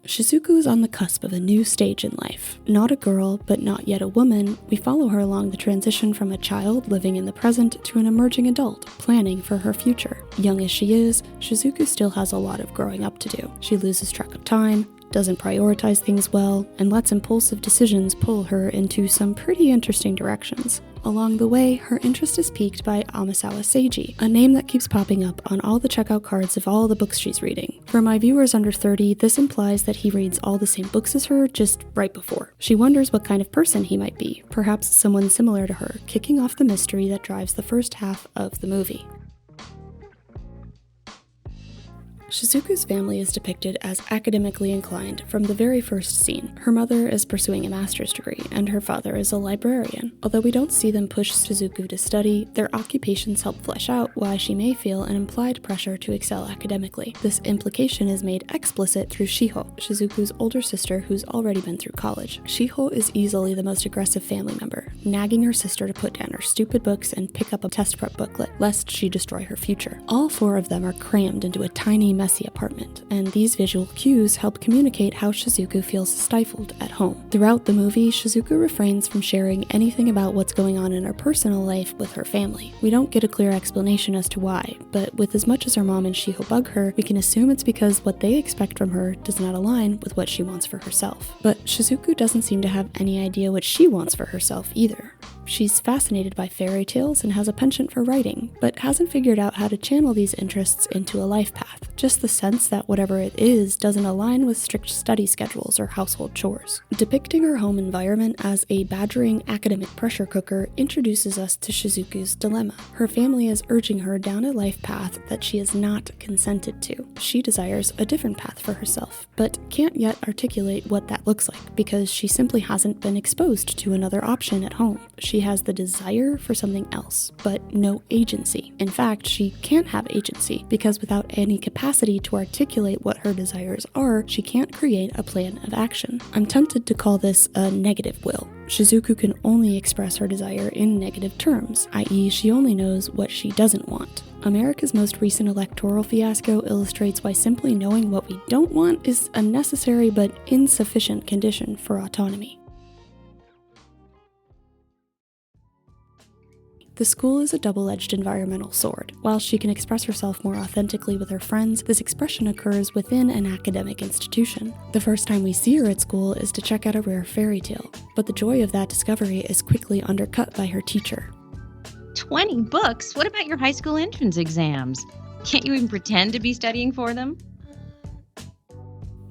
Shizuku is on the cusp of a new stage in life. Not a girl, but not yet a woman, we follow her along the transition from a child living in the present to an emerging adult, planning for her future. Young as she is, Shizuku still has a lot of growing up to do. She loses track of time, doesn't prioritize things well, and lets impulsive decisions pull her into some pretty interesting directions. Along the way, her interest is piqued by Amasawa Seiji, a name that keeps popping up on all the checkout cards of all the books she's reading. For my viewers under 30, this implies that he reads all the same books as her, just right before. She wonders what kind of person he might be, perhaps someone similar to her, kicking off the mystery that drives the first half of the movie. Shizuku's family is depicted as academically inclined from the very first scene. Her mother is pursuing a master's degree, and her father is a librarian. Although we don't see them push Shizuku to study, their occupations help flesh out why she may feel an implied pressure to excel academically. This implication is made explicit through Shiho, Shizuku's older sister who's already been through college. Shiho is easily the most aggressive family member, nagging her sister to put down her stupid books and pick up a test prep booklet, lest she destroy her future. All four of them are crammed into a tiny, messy apartment, and these visual cues help communicate how Shizuku feels stifled at home. Throughout the movie, Shizuku refrains from sharing anything about what's going on in her personal life with her family. We don't get a clear explanation as to why, but with as much as her mom and Shiho bug her, we can assume it's because what they expect from her does not align with what she wants for herself. But Shizuku doesn't seem to have any idea what she wants for herself either. She's fascinated by fairy tales and has a penchant for writing, but hasn't figured out how to channel these interests into a life path. Just the sense that whatever it is doesn't align with strict study schedules or household chores. Depicting her home environment as a badgering academic pressure cooker introduces us to Shizuku's dilemma. Her family is urging her down a life path that she has not consented to. She desires a different path for herself, but can't yet articulate what that looks like because she simply hasn't been exposed to another option at home. She has the desire for something else, but no agency. In fact, she can't have agency because without any capacity to articulate what her desires are, she can't create a plan of action. I'm tempted to call this a negative will. Shizuku can only express her desire in negative terms, i.e. she only knows what she doesn't want. America's most recent electoral fiasco illustrates why simply knowing what we don't want is a necessary but insufficient condition for autonomy. The school is a double-edged environmental sword. While she can express herself more authentically with her friends, this expression occurs within an academic institution. The first time we see her at school is to check out a rare fairy tale, but the joy of that discovery is quickly undercut by her teacher. 20 books? What about your high school entrance exams? Can't you even pretend to be studying for them?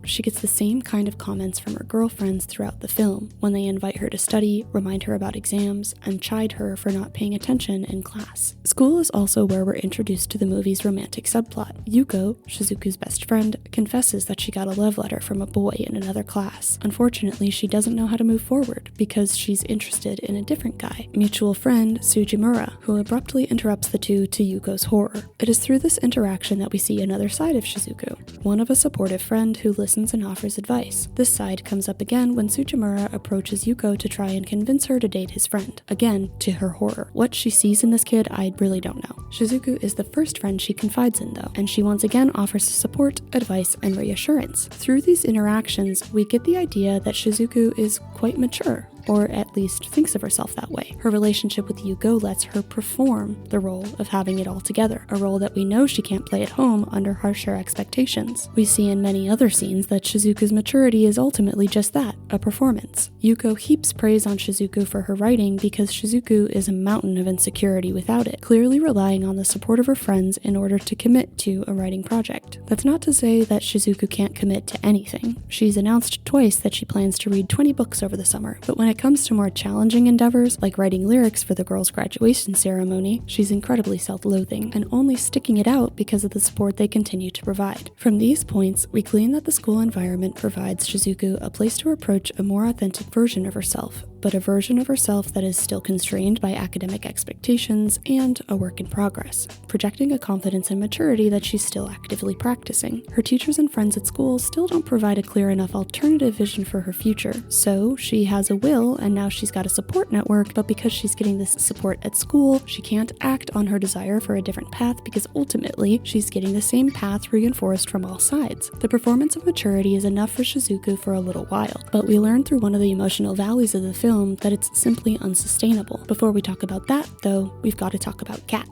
She gets the same kind of comments from her girlfriends throughout the film when they invite her to study, remind her about exams, and chide her for not paying attention in class. School is also where we're introduced to the movie's romantic subplot. Yuko, Shizuku's best friend, confesses that she got a love letter from a boy in another class. Unfortunately, she doesn't know how to move forward because she's interested in a different guy, mutual friend Sujimura, who abruptly interrupts the two to Yuko's horror. It is through this interaction that we see another side of Shizuku, one of a supportive friend who listens and offers advice. This side comes up again when Sujimura approaches Yuko to try and convince her to date his friend. Again, to her horror. What she sees in this kid, I really don't know. Shizuku is the first friend she confides in though, and she once again offers support, advice, and reassurance. Through these interactions, we get the idea that Shizuku is quite mature, or at least thinks of herself that way. Her relationship with Yuko lets her perform the role of having it all together, a role that we know she can't play at home under harsher expectations. We see in many other scenes that Shizuku's maturity is ultimately just that, a performance. Yuko heaps praise on Shizuku for her writing because Shizuku is a mountain of insecurity without it, clearly relying on the support of her friends in order to commit to a writing project. That's not to say that Shizuku can't commit to anything. She's announced twice that she plans to read 20 books over the summer, but when it comes to more challenging endeavors, like writing lyrics for the girls' graduation ceremony, she's incredibly self-loathing, and only sticking it out because of the support they continue to provide. From these points, we glean that the school environment provides Shizuku a place to approach a more authentic version of herself, but a version of herself that is still constrained by academic expectations and a work in progress, projecting a confidence and maturity that she's still actively practicing. Her teachers and friends at school still don't provide a clear enough alternative vision for her future, so she has a will and now she's got a support network, but because she's getting this support at school, she can't act on her desire for a different path because ultimately she's getting the same path reinforced from all sides. The performance of maturity is enough for Shizuku for a little while, but we learn through one of the emotional valleys of the film that it's simply unsustainable. Before we talk about that, though, we've got to talk about Cat.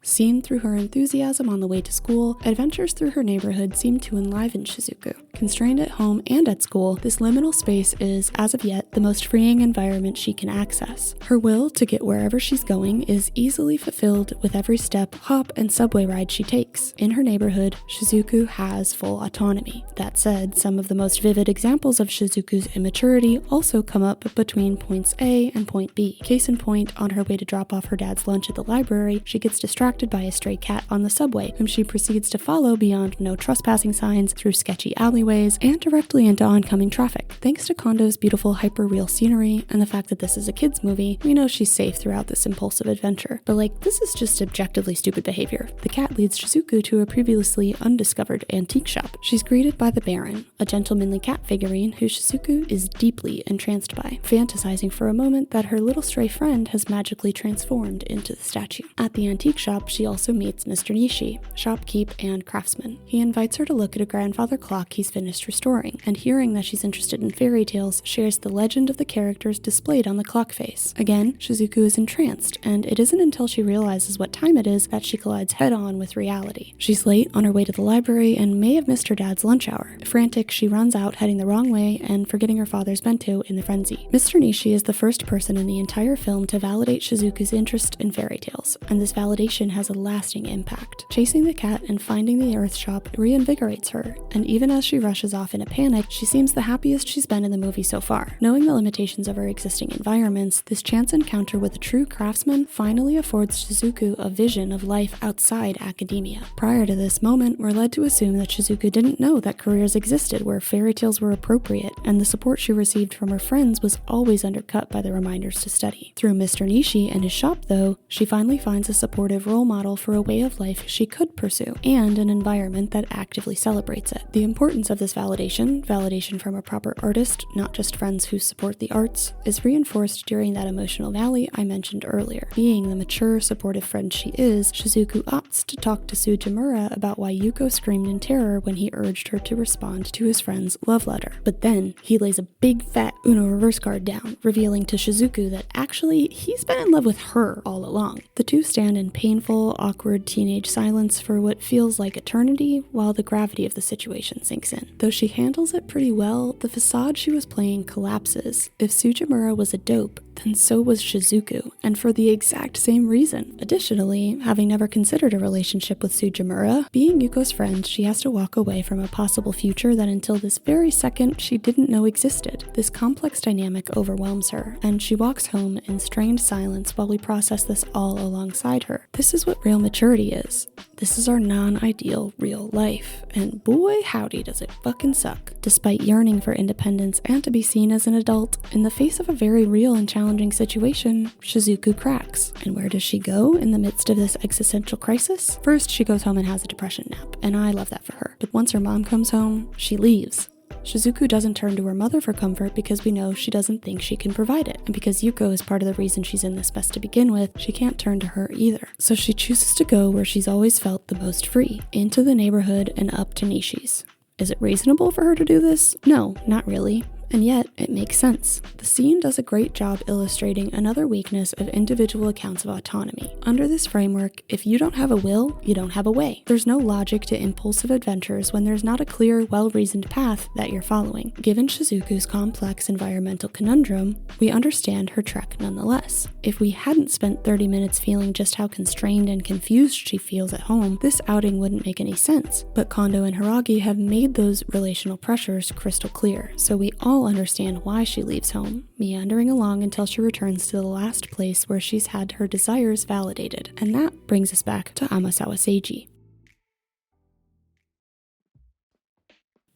Seen through her enthusiasm on the way to school, adventures through her neighborhood seem to enliven Shizuku. Constrained at home and at school, this liminal space is, as of yet, the most freeing environment she can access. Her will to get wherever she's going is easily fulfilled with every step, hop, and subway ride she takes. In her neighborhood, Shizuku has full autonomy. That said, some of the most vivid examples of Shizuku's immaturity also come up between points A and point B. Case in point, on her way to drop off her dad's lunch at the library, she gets distracted by a stray cat on the subway, whom she proceeds to follow beyond no trespassing signs, through sketchy alleyways, and directly into oncoming traffic. Thanks to Kondo's beautiful hyper-real scenery and the fact that this is a kids movie, we know she's safe throughout this impulsive adventure. But this is just objectively stupid behavior. The cat leads Shizuku to a previously undiscovered antique shop. She's greeted by the Baron, a gentlemanly cat figurine who Shizuku is deeply entranced by, fantasizing for a moment that her little stray friend has magically transformed into the statue. At the antique shop, she also meets Mr. Nishi, shopkeep and craftsman. He invites her to look at a grandfather clock he's finished restoring, and hearing that she's interested in fairy tales, shares the legend of the characters displayed on the clock face. Again, Shizuku is entranced, and it isn't until she realizes what time it is that she collides head-on with reality. She's late on her way to the library and may have missed her dad's lunch hour. Frantic, she runs out, heading the wrong way and forgetting her father's bento in the frenzy. Mr. Nishi is the first person in the entire film to validate Shizuku's interest in fairy tales, and this validation has a lasting impact. Chasing the cat and finding the earth shop reinvigorates her, and even as she rushes off in a panic, she seems the happiest she's been in the movie so far. Knowing the limitations of her existing environments, this chance encounter with a true craftsman finally affords Shizuku a vision of life outside academia. Prior to this moment, we're led to assume that Shizuku didn't know that careers existed where fairy tales were appropriate, and the support she received from her friends was always undercut by the reminders to study. Through Mr. Nishi and his shop, though, she finally finds a supportive role model for a way of life she could pursue, and an environment that actively celebrates it. The importance of this validation from a proper artist, not just friends who support the arts, is reinforced during that emotional valley I mentioned earlier. Being the mature, supportive friend she is, Shizuku opts to talk to Sujimura about why Yuko screamed in terror when he urged her to respond to his friend's love letter. But then, he lays a big fat Uno reverse card down, revealing to Shizuku that actually, he's been in love with her all along. The two stand in painful, awkward teenage silence for what feels like eternity, while the gravity of the situation sinks in. Though she handles it pretty well, the facade she was playing collapses. If Sujimura was a dope, then so was Shizuku, and for the exact same reason. Additionally, having never considered a relationship with Sujimura, being Yuko's friend, she has to walk away from a possible future that until this very second she didn't know existed. This complex dynamic overwhelms her, and she walks home in strained silence while we process this all alongside her. This is what real maturity is. This is our non-ideal real life, and boy howdy does it fucking suck. Despite yearning for independence and to be seen as an adult, in the face of a very real and challenging situation, Shizuku cracks. And where does she go in the midst of this existential crisis? First, she goes home and has a depression nap, and I love that for her. But once her mom comes home, she leaves. Shizuku doesn't turn to her mother for comfort because we know she doesn't think she can provide it. And because Yuko is part of the reason she's in this mess to begin with, she can't turn to her either. So she chooses to go where she's always felt the most free, into the neighborhood and up to Nishi's. Is it reasonable for her to do this? No, not really. And yet, it makes sense. The scene does a great job illustrating another weakness of individual accounts of autonomy. Under this framework, if you don't have a will, you don't have a way. There's no logic to impulsive adventures when there's not a clear, well-reasoned path that you're following. Given Shizuku's complex environmental conundrum, we understand her trek nonetheless. If we hadn't spent 30 minutes feeling just how constrained and confused she feels at home, this outing wouldn't make any sense. But Kondo and Hiiragi have made those relational pressures crystal clear, so we all understand why she leaves home, meandering along until she returns to the last place where she's had her desires validated. And that brings us back to Amasawa Seiji.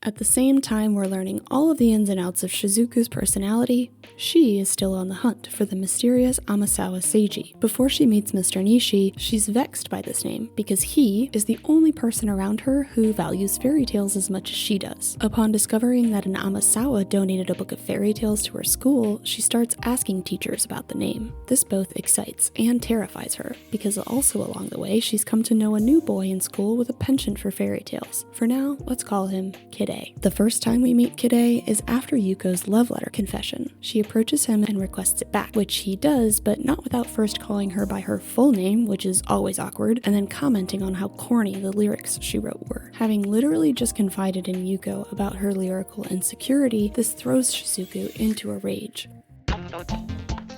At the same time we're learning all of the ins and outs of Shizuku's personality, she is still on the hunt for the mysterious Amasawa Seiji. Before she meets Mr. Nishi, she's vexed by this name because he is the only person around her who values fairy tales as much as she does. Upon discovering that an Amasawa donated a book of fairy tales to her school, she starts asking teachers about the name. This both excites and terrifies her, because also along the way she's come to know a new boy in school with a penchant for fairy tales. For now, let's call him Kid A. The first time we meet Kid A is after Yuko's love letter confession. She approaches him and requests it back, which he does, but not without first calling her by her full name, which is always awkward, and then commenting on how corny the lyrics she wrote were. Having literally just confided in Yuko about her lyrical insecurity, this throws Shizuku into a rage.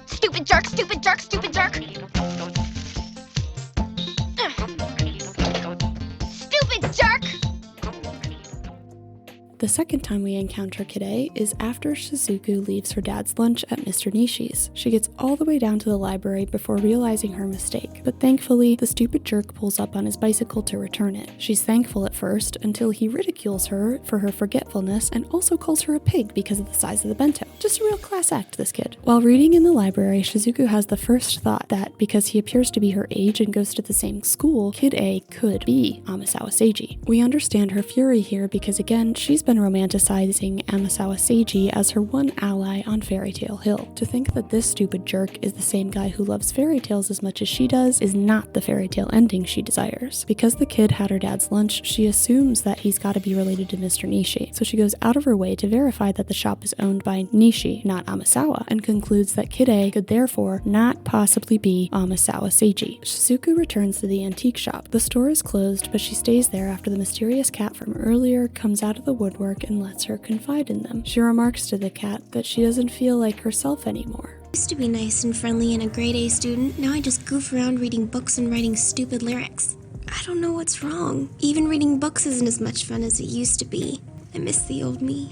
Stupid jerk, stupid jerk, stupid jerk! Stupid jerk! The second time we encounter Kid A is after Shizuku leaves her dad's lunch at Mr. Nishi's. She gets all the way down to the library before realizing her mistake, but thankfully, the stupid jerk pulls up on his bicycle to return it. She's thankful at first, until he ridicules her for her forgetfulness and also calls her a pig because of the size of the bento. Just a real class act, this kid. While reading in the library, Shizuku has the first thought that because he appears to be her age and goes to the same school, Kid A could be Amasawa Seiji. We understand her fury here because again, she's been romanticizing Amasawa Seiji as her one ally on Fairy Tale Hill. To think that this stupid jerk is the same guy who loves fairy tales as much as she does is not the fairy tale ending she desires. Because the kid had her dad's lunch, she assumes that he's gotta be related to Mr. Nishi, so she goes out of her way to verify that the shop is owned by Nishi, not Amasawa, and concludes that Kid A could therefore not possibly be Amasawa Seiji. Shizuku returns to the antique shop. The store is closed, but she stays there after the mysterious cat from earlier comes out of the woodwork and lets her confide in them. She remarks to the cat that she doesn't feel like herself anymore. I used to be nice and friendly and a grade A student. Now I just goof around reading books and writing stupid lyrics. I don't know what's wrong. Even reading books isn't as much fun as it used to be. I miss the old me.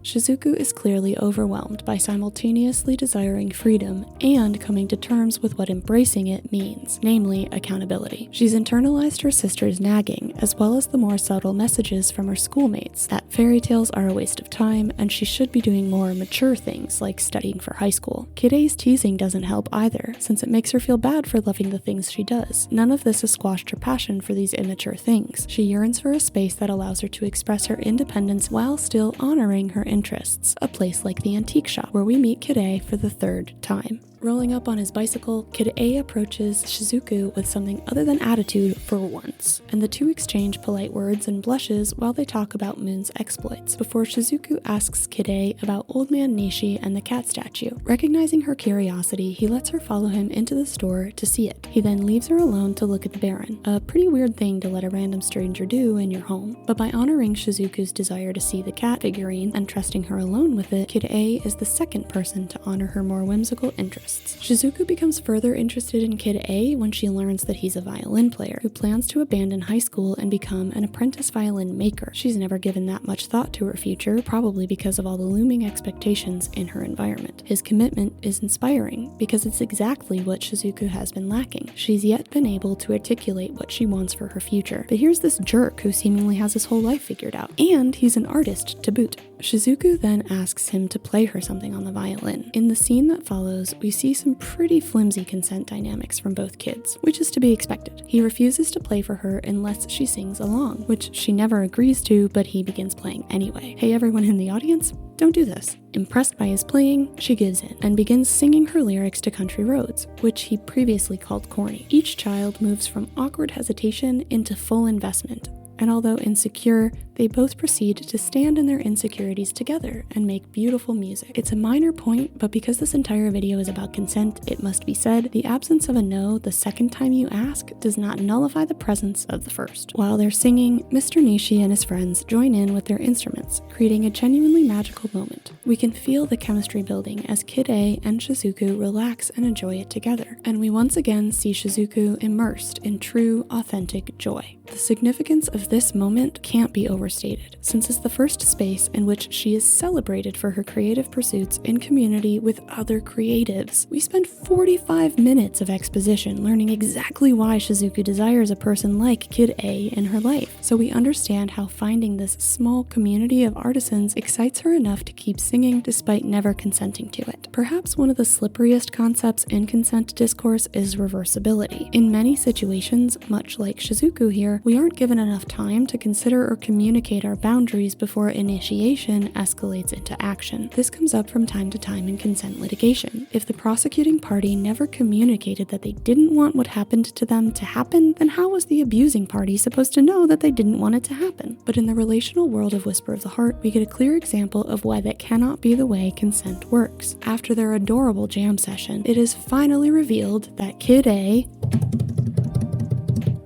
Shizuku is clearly overwhelmed by simultaneously desiring freedom and coming to terms with what embracing it means, namely accountability. She's internalized her sister's nagging, as well as the more subtle messages from her schoolmates that fairy tales are a waste of time and she should be doing more mature things like studying for high school. Kid A's teasing doesn't help either, since it makes her feel bad for loving the things she does. None of this has squashed her passion for these immature things. She yearns for a space that allows her to express her independence while still honoring her interests, a place like the antique shop, where we meet Kid A for the third time. Rolling up on his bicycle, Kid A approaches Shizuku with something other than attitude for once, and the two exchange polite words and blushes while they talk about Moon's exploits, before Shizuku asks Kid A about Old Man Nishi and the cat statue. Recognizing her curiosity, he lets her follow him into the store to see it. He then leaves her alone to look at the Baron, a pretty weird thing to let a random stranger do in your home. But by honoring Shizuku's desire to see the cat figurine and trusting her alone with it, Kid A is the second person to honor her more whimsical interests. Shizuku becomes further interested in Kid A when she learns that he's a violin player who plans to abandon high school and become an apprentice violin maker. She's never given that much thought to her future, probably because of all the looming expectations in her environment. His commitment is inspiring because it's exactly what Shizuku has been lacking. She's yet been able to articulate what she wants for her future. But here's this jerk who seemingly has his whole life figured out, and he's an artist to boot. Shizuku then asks him to play her something on the violin. In the scene that follows, we see some pretty flimsy consent dynamics from both kids, which is to be expected. He refuses to play for her unless she sings along, which she never agrees to, but he begins playing anyway. Hey everyone in the audience, don't do this. Impressed by his playing, she gives in and begins singing her lyrics to Country Roads, which he previously called corny. Each child moves from awkward hesitation into full investment, and although insecure, they both proceed to stand in their insecurities together and make beautiful music. It's a minor point, but because this entire video is about consent, it must be said, the absence of a no the second time you ask does not nullify the presence of the first. While they're singing, Mr. Nishi and his friends join in with their instruments, creating a genuinely magical moment. We can feel the chemistry building as Kid A and Shizuku relax and enjoy it together, and we once again see Shizuku immersed in true, authentic joy. The significance of this moment can't be overstated, since it's the first space in which she is celebrated for her creative pursuits in community with other creatives. We spend 45 minutes of exposition learning exactly why Shizuku desires a person like Kid A in her life, so we understand how finding this small community of artisans excites her enough to keep singing despite never consenting to it. Perhaps one of the slipperiest concepts in consent discourse is reversibility. In many situations, much like Shizuku here, we aren't given enough time to consider or communicate our boundaries before initiation escalates into action. This comes up from time to time in consent litigation. If the prosecuting party never communicated that they didn't want what happened to them to happen, then how was the abusing party supposed to know that they didn't want it to happen? But in the relational world of Whisper of the Heart, we get a clear example of why that cannot be the way consent works. After their adorable jam session, it is finally revealed that Kid A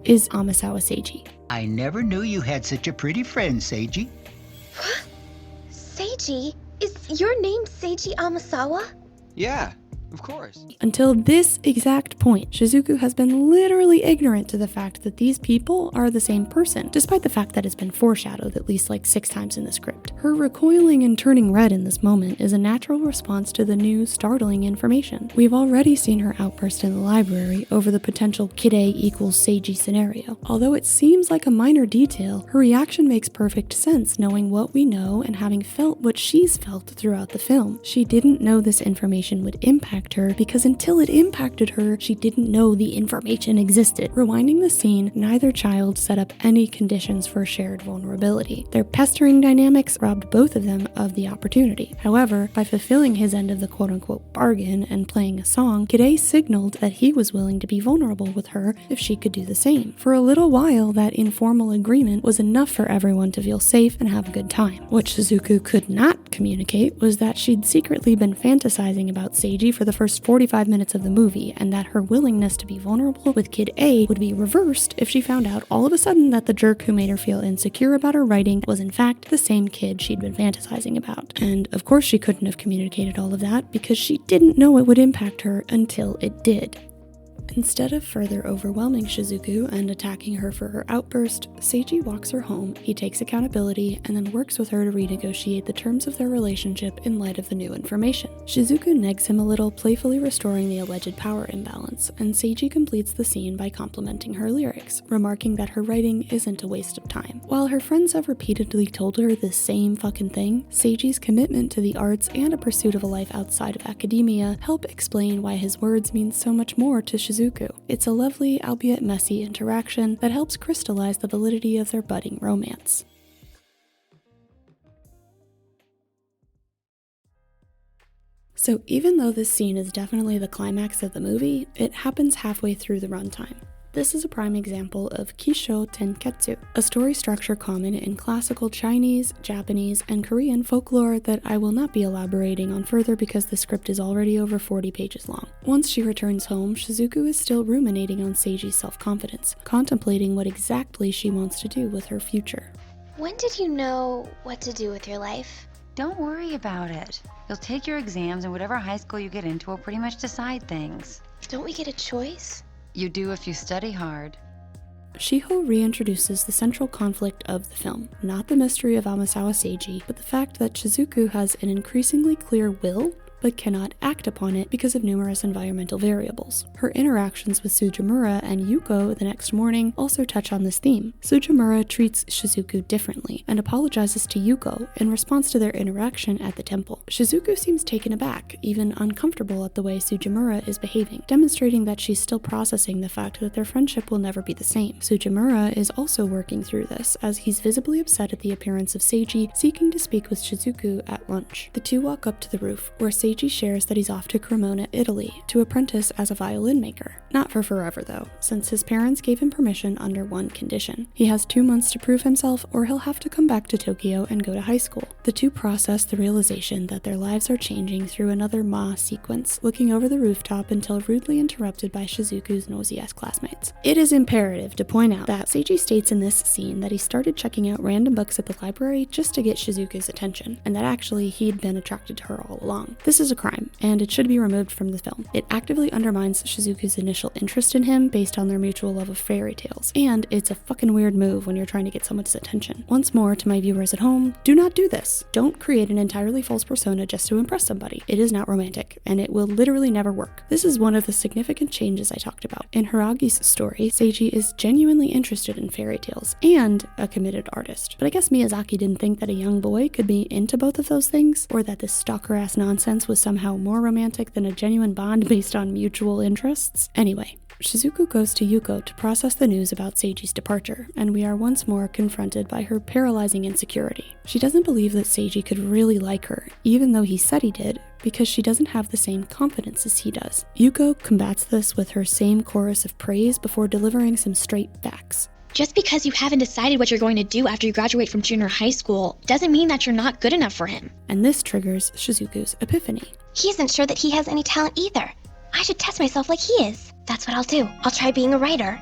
is Amasawa Seiji. I never knew you had such a pretty friend, Seiji. Seiji? Is your name Seiji Amasawa? Yeah, of course. Until this exact point, Shizuku has been literally ignorant to the fact that these people are the same person, despite the fact that it's been foreshadowed at least like 6 times in the script. Her recoiling and turning red in this moment is a natural response to the new, startling information. We've already seen her outburst in the library over the potential Kid A equals Seiji scenario. Although it seems like a minor detail, her reaction makes perfect sense knowing what we know and having felt what she's felt throughout the film. She didn't know this information would impact her because until it impacted her, she didn't know the information existed. Rewinding the scene, neither child set up any conditions for shared vulnerability. Their pestering dynamics robbed both of them of the opportunity. However, by fulfilling his end of the quote-unquote bargain and playing a song, Kid A signaled that he was willing to be vulnerable with her if she could do the same. For a little while, that informal agreement was enough for everyone to feel safe and have a good time. What Shizuku could not communicate was that she'd secretly been fantasizing about Seiji for the first 45 minutes of the movie, and that her willingness to be vulnerable with Kid A would be reversed if she found out all of a sudden that the jerk who made her feel insecure about her writing was in fact the same kid she'd been fantasizing about. And of course she couldn't have communicated all of that because she didn't know it would impact her until it did. Instead of further overwhelming Shizuku and attacking her for her outburst, Seiji walks her home, he takes accountability, and then works with her to renegotiate the terms of their relationship in light of the new information. Shizuku negs him a little, playfully restoring the alleged power imbalance, and Seiji completes the scene by complimenting her lyrics, remarking that her writing isn't a waste of time. While her friends have repeatedly told her the same fucking thing, Seiji's commitment to the arts and a pursuit of a life outside of academia help explain why his words mean so much more to Shizuku. It's a lovely, albeit messy, interaction that helps crystallize the validity of their budding romance. So even though this scene is definitely the climax of the movie, it happens halfway through the runtime. This is a prime example of Kishotenketsu, a story structure common in classical Chinese, Japanese, and Korean folklore that I will not be elaborating on further because the script is already over 40 pages long. Once she returns home, Shizuku is still ruminating on Seiji's self-confidence, contemplating what exactly she wants to do with her future. When did you know what to do with your life? Don't worry about it. You'll take your exams and whatever high school you get into will pretty much decide things. Don't we get a choice? You do if you study hard. Shiho reintroduces the central conflict of the film, not the mystery of Amasawa Seiji, but the fact that Shizuku has an increasingly clear will, but cannot act upon it because of numerous environmental variables. Her interactions with Sujimura and Yuko the next morning also touch on this theme. Sujimura treats Shizuku differently and apologizes to Yuko in response to their interaction at the temple. Shizuku seems taken aback, even uncomfortable at the way Sujimura is behaving, demonstrating that she's still processing the fact that their friendship will never be the same. Sujimura is also working through this, as he's visibly upset at the appearance of Seiji seeking to speak with Shizuku at lunch. The two walk up to the roof, where Seiji shares that he's off to Cremona, Italy, to apprentice as a violin maker. Not for forever though, since his parents gave him permission under one condition. He has 2 months to prove himself, or he'll have to come back to Tokyo and go to high school. The two process the realization that their lives are changing through another Maas sequence, looking over the rooftop until rudely interrupted by Shizuku's nosy-ass classmates. It is imperative to point out that Seiji states in this scene that he started checking out random books at the library just to get Shizuku's attention, and that actually he'd been attracted to her all along. This is a crime, and it should be removed from the film. It actively undermines Shizuku's initial interest in him based on their mutual love of fairy tales, and it's a fucking weird move when you're trying to get someone's attention. Once more, to my viewers at home, do not do this. Don't create an entirely false persona just to impress somebody. It is not romantic, and it will literally never work. This is one of the significant changes I talked about. In Hiiragi's story, Seiji is genuinely interested in fairy tales, and a committed artist. But I guess Miyazaki didn't think that a young boy could be into both of those things, or that this stalker-ass nonsense was somehow more romantic than a genuine bond based on mutual interests. Anyway, Shizuku goes to Yuko to process the news about Seiji's departure, and we are once more confronted by her paralyzing insecurity. She doesn't believe that Seiji could really like her, even though he said he did, because she doesn't have the same confidence as he does. Yuko combats this with her same chorus of praise before delivering some straight facts. Just because you haven't decided what you're going to do after you graduate from junior high school doesn't mean that you're not good enough for him. And this triggers Shizuku's epiphany. He isn't sure that he has any talent either. I should test myself like he is. That's what I'll do. I'll try being a writer.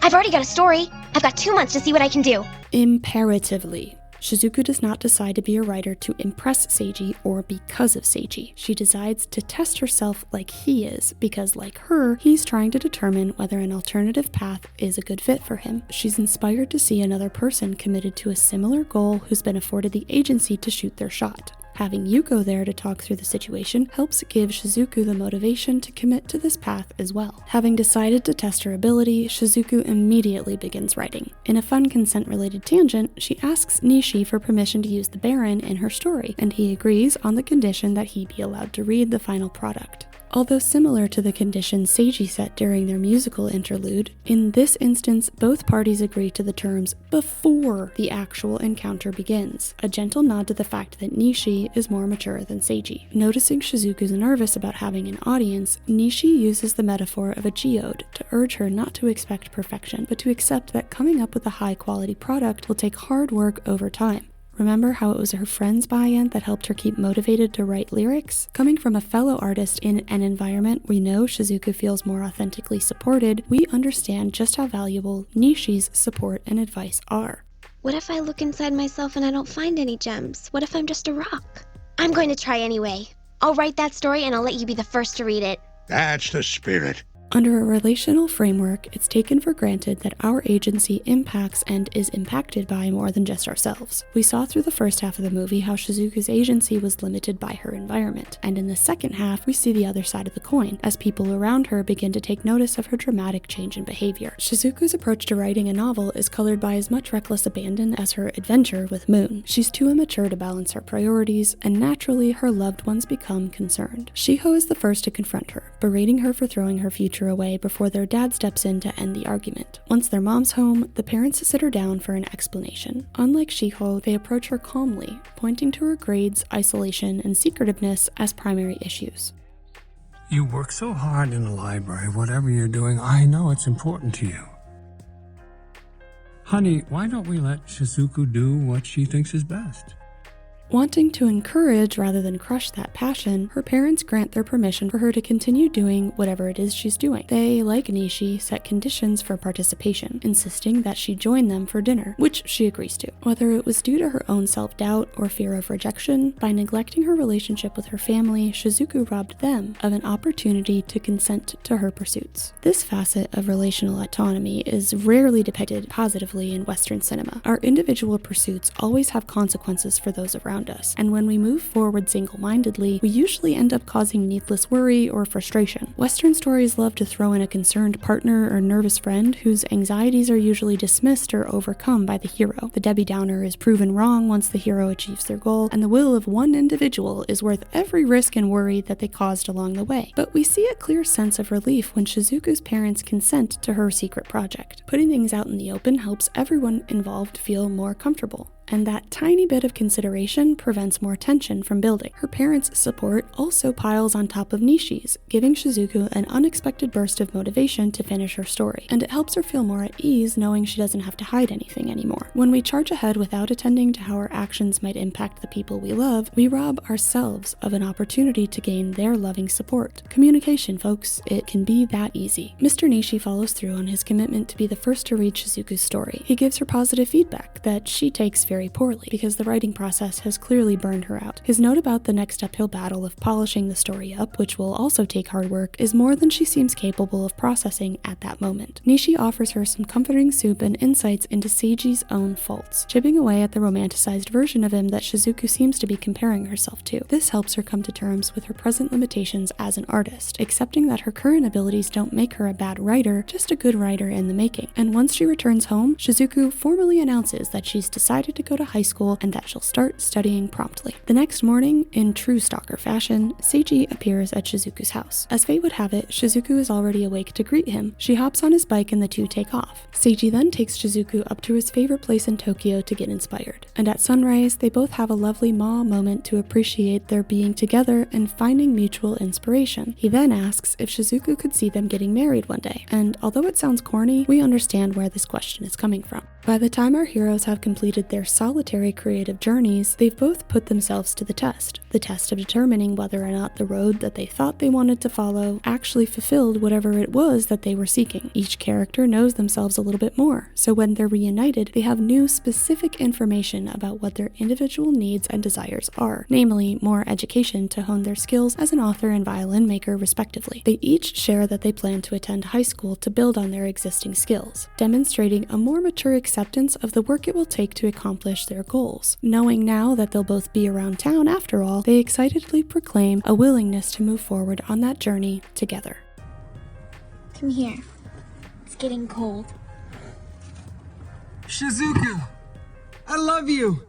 I've already got a story. I've got 2 months to see what I can do. Imperatively, Shizuku does not decide to be a writer to impress Seiji or because of Seiji. She decides to test herself like he is, because like her, he's trying to determine whether an alternative path is a good fit for him. She's inspired to see another person committed to a similar goal who's been afforded the agency to shoot their shot. Having Yuko there to talk through the situation helps give Shizuku the motivation to commit to this path as well. Having decided to test her ability, Shizuku immediately begins writing. In a fun consent-related tangent, she asks Nishi for permission to use the Baron in her story, and he agrees on the condition that he be allowed to read the final product. Although similar to the conditions Seiji set during their musical interlude, in this instance both parties agree to the terms before the actual encounter begins, a gentle nod to the fact that Nishi is more mature than Seiji. Noticing Shizuku's nervous about having an audience, Nishi uses the metaphor of a geode to urge her not to expect perfection, but to accept that coming up with a high-quality product will take hard work over time. Remember how it was her friend's buy-in that helped her keep motivated to write lyrics? Coming from a fellow artist in an environment we know Shizuku feels more authentically supported, we understand just how valuable Nishi's support and advice are. What if I look inside myself and I don't find any gems? What if I'm just a rock? I'm going to try anyway. I'll write that story and I'll let you be the first to read it. That's the spirit. Under a relational framework, it's taken for granted that our agency impacts and is impacted by more than just ourselves. We saw through the first half of the movie how Shizuku's agency was limited by her environment, and in the second half we see the other side of the coin, as people around her begin to take notice of her dramatic change in behavior. Shizuku's approach to writing a novel is colored by as much reckless abandon as her adventure with Moon. She's too immature to balance her priorities, and naturally her loved ones become concerned. Shiho is the first to confront her, berating her for throwing her future away before their dad steps in to end the argument. Once their mom's home, the parents sit her down for an explanation. Unlike Shiho, they approach her calmly, pointing to her grades, isolation, and secretiveness as primary issues. You work so hard in the library, whatever you're doing, I know it's important to you. Honey, why don't we let Shizuku do what she thinks is best? Wanting to encourage rather than crush that passion, her parents grant their permission for her to continue doing whatever it is she's doing. They, like Nishi, set conditions for participation, insisting that she join them for dinner, which she agrees to. Whether it was due to her own self-doubt or fear of rejection, by neglecting her relationship with her family, Shizuku robbed them of an opportunity to consent to her pursuits. This facet of relational autonomy is rarely depicted positively in Western cinema. Our individual pursuits always have consequences for those around us, and when we move forward single-mindedly, we usually end up causing needless worry or frustration. Western stories love to throw in a concerned partner or nervous friend whose anxieties are usually dismissed or overcome by the hero. The Debbie Downer is proven wrong once the hero achieves their goal, and the will of one individual is worth every risk and worry that they caused along the way. But we see a clear sense of relief when Shizuku's parents consent to her secret project. Putting things out in the open helps everyone involved feel more comfortable, and that tiny bit of consideration prevents more tension from building. Her parents' support also piles on top of Nishi's, giving Shizuku an unexpected burst of motivation to finish her story, and it helps her feel more at ease knowing she doesn't have to hide anything anymore. When we charge ahead without attending to how our actions might impact the people we love, we rob ourselves of an opportunity to gain their loving support. Communication, folks, it can be that easy. Mr. Nishi follows through on his commitment to be the first to read Shizuku's story. He gives her positive feedback that she takes very very poorly, because the writing process has clearly burned her out. His note about the next uphill battle of polishing the story up, which will also take hard work, is more than she seems capable of processing at that moment. Nishi offers her some comforting soup and insights into Seiji's own faults, chipping away at the romanticized version of him that Shizuku seems to be comparing herself to. This helps her come to terms with her present limitations as an artist, accepting that her current abilities don't make her a bad writer, just a good writer in the making. And once she returns home, Shizuku formally announces that she's decided to go to high school and that she'll start studying promptly. The next morning, in true stalker fashion, Seiji appears at Shizuku's house. As fate would have it, Shizuku is already awake to greet him. She hops on his bike and the two take off. Seiji then takes Shizuku up to his favorite place in Tokyo to get inspired. And at sunrise, they both have a lovely Ma moment to appreciate their being together and finding mutual inspiration. He then asks if Shizuku could see them getting married one day, and although it sounds corny, we understand where this question is coming from. By the time our heroes have completed their solitary creative journeys, they've both put themselves to the test of determining whether or not the road that they thought they wanted to follow actually fulfilled whatever it was that they were seeking. Each character knows themselves a little bit more, so when they're reunited, they have new specific information about what their individual needs and desires are, namely more education to hone their skills as an author and violin maker respectively. They each share that they plan to attend high school to build on their existing skills, demonstrating a more mature acceptance of the work it will take to accomplish their goals. Knowing now that they'll both be around town after all, they excitedly proclaim a willingness to move forward on that journey together. Come here. It's getting cold. Shizuku! I love you!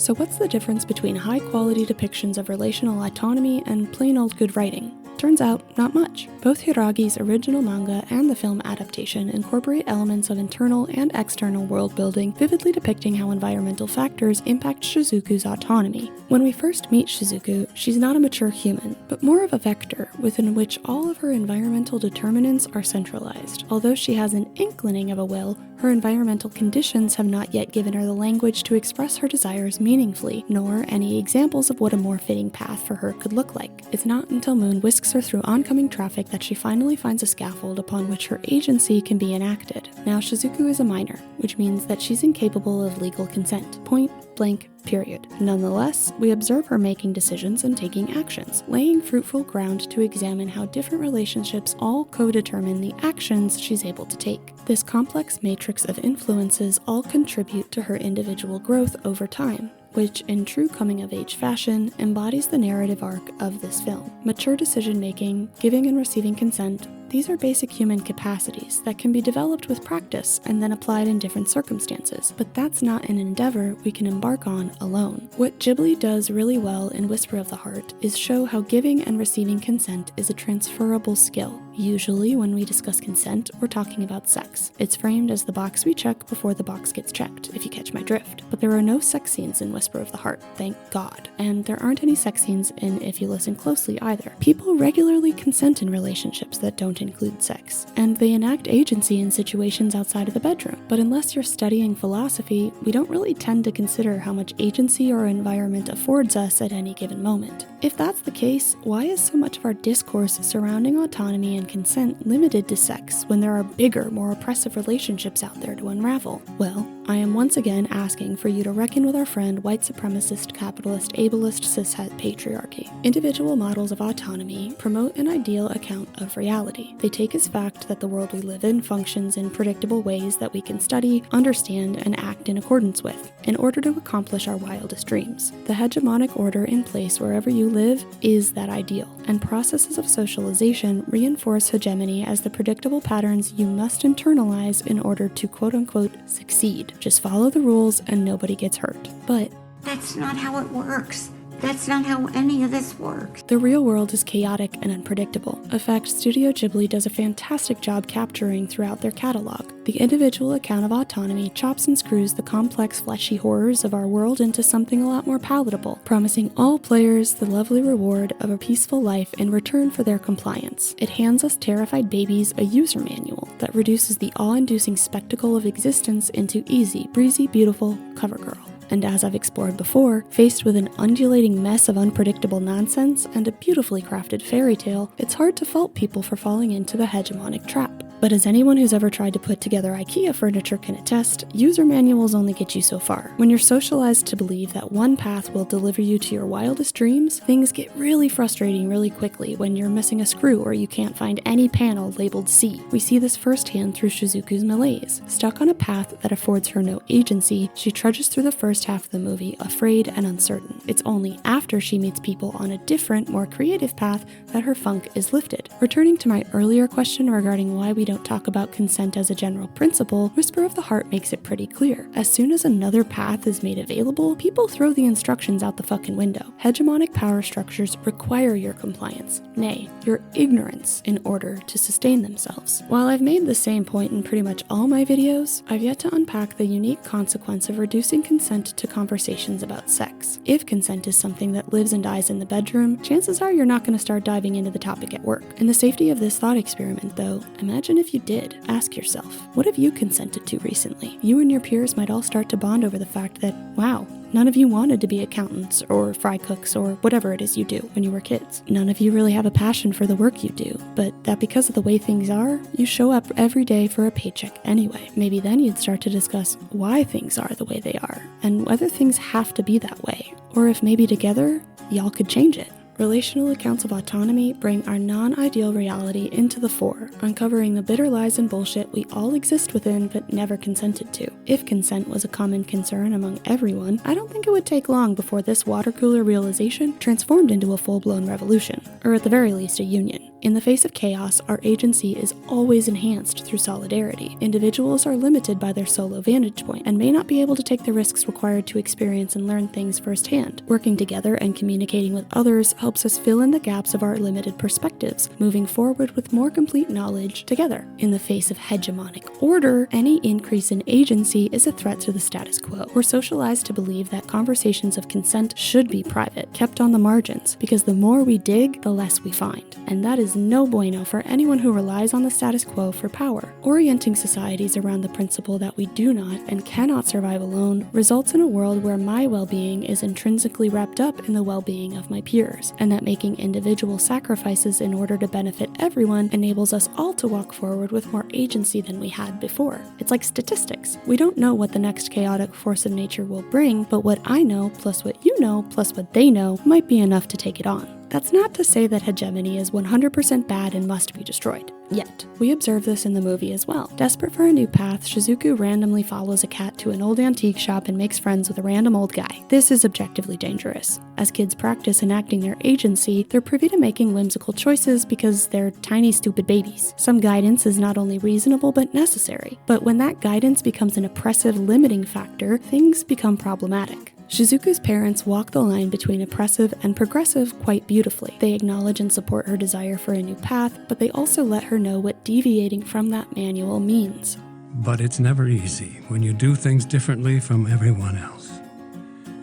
So what's the difference between high-quality depictions of relational autonomy and plain old good writing? Turns out, not much. Both Hiiragi's original manga and the film adaptation incorporate elements of internal and external world building, vividly depicting how environmental factors impact Shizuku's autonomy. When we first meet Shizuku, she's not a mature human, but more of a vector within which all of her environmental determinants are centralized. Although she has an inkling of a will, her environmental conditions have not yet given her the language to express her desires meaningfully, nor any examples of what a more fitting path for her could look like. It's not until Moon whisks her through oncoming traffic that she finally finds a scaffold upon which her agency can be enacted. Now Shizuku is a minor, which means that she's incapable of legal consent. Point blank period. Nonetheless, we observe her making decisions and taking actions, laying fruitful ground to examine how different relationships all co-determine the actions she's able to take. This complex matrix of influences all contribute to her individual growth over time, which, in true coming-of-age fashion, embodies the narrative arc of this film. Mature decision-making, giving and receiving consent, these are basic human capacities that can be developed with practice and then applied in different circumstances, but that's not an endeavor we can embark on alone. What Ghibli does really well in Whisper of the Heart is show how giving and receiving consent is a transferable skill. Usually, when we discuss consent, we're talking about sex. It's framed as the box we check before the box gets checked, if you catch my drift. But there are no sex scenes in Whisper of the Heart, thank God. And there aren't any sex scenes in If You Listen Closely either. People regularly consent in relationships that don't include sex, and they enact agency in situations outside of the bedroom. But unless you're studying philosophy, we don't really tend to consider how much agency our environment affords us at any given moment. If that's the case, why is so much of our discourse surrounding autonomy and consent limited to sex when there are bigger, more oppressive relationships out there to unravel? Well, I am once again asking for you to reckon with our friend white supremacist, capitalist, ableist, cishet patriarchy. Individual models of autonomy promote an ideal account of reality. They take as fact that the world we live in functions in predictable ways that we can study, understand, and act in accordance with, in order to accomplish our wildest dreams. The hegemonic order in place wherever you live is that ideal, and processes of socialization reinforce hegemony as the predictable patterns you must internalize in order to quote-unquote succeed. Just follow the rules and nobody gets hurt. But that's not how it works. That's not how any of this works. The real world is chaotic and unpredictable, a fact Studio Ghibli does a fantastic job capturing throughout their catalog. The individual account of autonomy chops and screws the complex fleshy horrors of our world into something a lot more palatable, promising all players the lovely reward of a peaceful life in return for their compliance. It hands us terrified babies a user manual that reduces the awe-inducing spectacle of existence into easy, breezy, beautiful cover girl. And as I've explored before, faced with an undulating mess of unpredictable nonsense and a beautifully crafted fairy tale, it's hard to fault people for falling into the hegemonic trap. But as anyone who's ever tried to put together IKEA furniture can attest, user manuals only get you so far. When you're socialized to believe that one path will deliver you to your wildest dreams, things get really frustrating really quickly when you're missing a screw or you can't find any panel labeled C. We see this firsthand through Shizuku's malaise. Stuck on a path that affords her no agency, she trudges through the first half of the movie afraid and uncertain. It's only after she meets people on a different, more creative path that her funk is lifted. Returning to my earlier question regarding why we don't talk about consent as a general principle, Whisper of the Heart makes it pretty clear. As soon as another path is made available, people throw the instructions out the fucking window. Hegemonic power structures require your compliance, nay, your ignorance, in order to sustain themselves. While I've made the same point in pretty much all my videos, I've yet to unpack the unique consequence of reducing consent to conversations about sex. If consent is something that lives and dies in the bedroom, chances are you're not going to start diving into the topic at work. In the safety of this thought experiment, though, imagine if you did. Ask yourself, what have you consented to recently? You and your peers might all start to bond over the fact that, wow, none of you wanted to be accountants or fry cooks or whatever it is you do when you were kids. None of you really have a passion for the work you do, but that because of the way things are, you show up every day for a paycheck anyway. Maybe then you'd start to discuss why things are the way they are, and whether things have to be that way, or if maybe together, y'all could change it. Relational accounts of autonomy bring our non-ideal reality into the fore, uncovering the bitter lies and bullshit we all exist within but never consented to. If consent was a common concern among everyone, I don't think it would take long before this water cooler realization transformed into a full-blown revolution, or at the very least a union. In the face of chaos, our agency is always enhanced through solidarity. Individuals are limited by their solo vantage point and may not be able to take the risks required to experience and learn things firsthand. Working together and communicating with others helps us fill in the gaps of our limited perspectives, moving forward with more complete knowledge together. In the face of hegemonic order, any increase in agency is a threat to the status quo. We're socialized to believe that conversations of consent should be private, kept on the margins, because the more we dig, the less we find. And that is no bueno for anyone who relies on the status quo for power. Orienting societies around the principle that we do not and cannot survive alone results in a world where my well-being is intrinsically wrapped up in the well-being of my peers, and that making individual sacrifices in order to benefit everyone enables us all to walk forward with more agency than we had before. It's like statistics. We don't know what the next chaotic force of nature will bring, but what I know plus what you know plus what they know might be enough to take it on. That's not to say that hegemony is 100% bad and must be destroyed. Yet. We observe this in the movie as well. Desperate for a new path, Shizuku randomly follows a cat to an old antique shop and makes friends with a random old guy. This is objectively dangerous. As kids practice enacting their agency, they're privy to making whimsical choices because they're tiny, stupid babies. Some guidance is not only reasonable but necessary. But when that guidance becomes an oppressive limiting factor, things become problematic. Shizuku's parents walk the line between oppressive and progressive quite beautifully. They acknowledge and support her desire for a new path, but they also let her know what deviating from that manual means. But it's never easy when you do things differently from everyone else.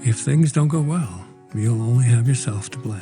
If things don't go well, you'll only have yourself to blame.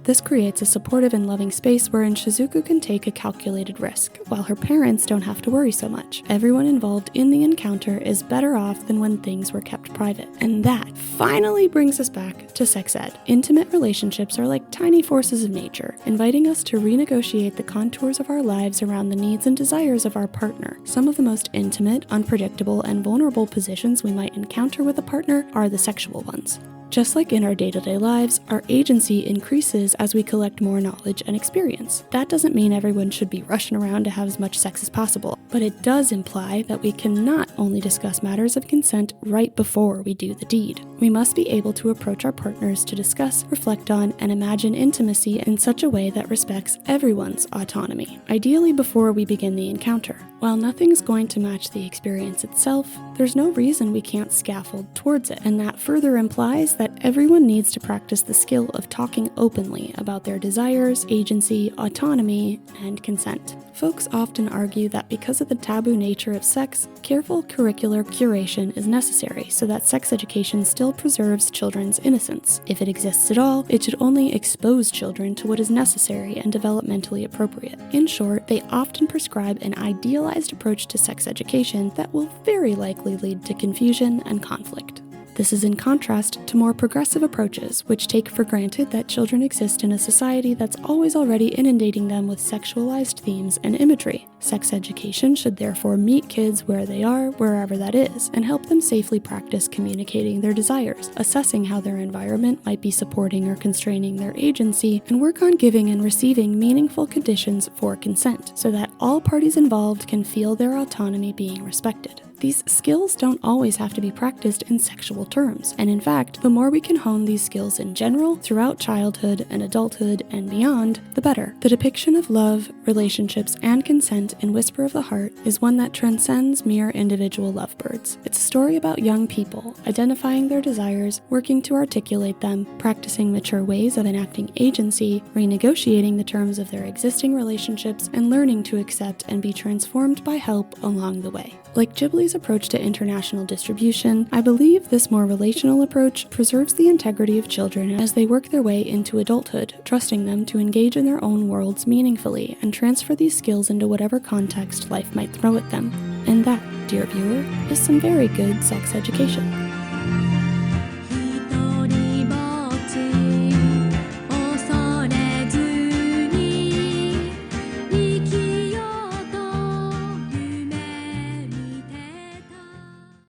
This creates a supportive and loving space wherein Shizuku can take a calculated risk, while her parents don't have to worry so much. Everyone involved in the encounter is better off than when things were kept private. And that finally brings us back to sex ed. Intimate relationships are like tiny forces of nature, inviting us to renegotiate the contours of our lives around the needs and desires of our partner. Some of the most intimate, unpredictable, and vulnerable positions we might encounter with a partner are the sexual ones. Just like in our day-to-day lives, our agency increases as we collect more knowledge and experience. That doesn't mean everyone should be rushing around to have as much sex as possible, but it does imply that we can not only discuss matters of consent right before we do the deed. We must be able to approach our partners to discuss, reflect on, and imagine intimacy in such a way that respects everyone's autonomy, ideally before we begin the encounter. While nothing's going to match the experience itself, there's no reason we can't scaffold towards it, and that further implies that everyone needs to practice the skill of talking openly about their desires, agency, autonomy, and consent. Folks often argue that because of the taboo nature of sex, careful curricular curation is necessary so that sex education still preserves children's innocence. If it exists at all, it should only expose children to what is necessary and developmentally appropriate. In short, they often prescribe an idealized approach to sex education that will very likely lead to confusion and conflict. This is in contrast to more progressive approaches, which take for granted that children exist in a society that's always already inundating them with sexualized themes and imagery. Sex education should therefore meet kids where they are, wherever that is, and help them safely practice communicating their desires, assessing how their environment might be supporting or constraining their agency, and work on giving and receiving meaningful conditions for consent, so that all parties involved can feel their autonomy being respected. These skills don't always have to be practiced in sexual terms, and in fact, the more we can hone these skills in general, throughout childhood and adulthood and beyond, the better. The depiction of love, relationships, and consent in Whisper of the Heart is one that transcends mere individual lovebirds. It's a story about young people identifying their desires, working to articulate them, practicing mature ways of enacting agency, renegotiating the terms of their existing relationships, and learning to accept and be transformed by help along the way. Like Ghibli's approach to international distribution, I believe this more relational approach preserves the integrity of children as they work their way into adulthood, trusting them to engage in their own worlds meaningfully and transfer these skills into whatever context life might throw at them. And that, dear viewer, is some very good sex education.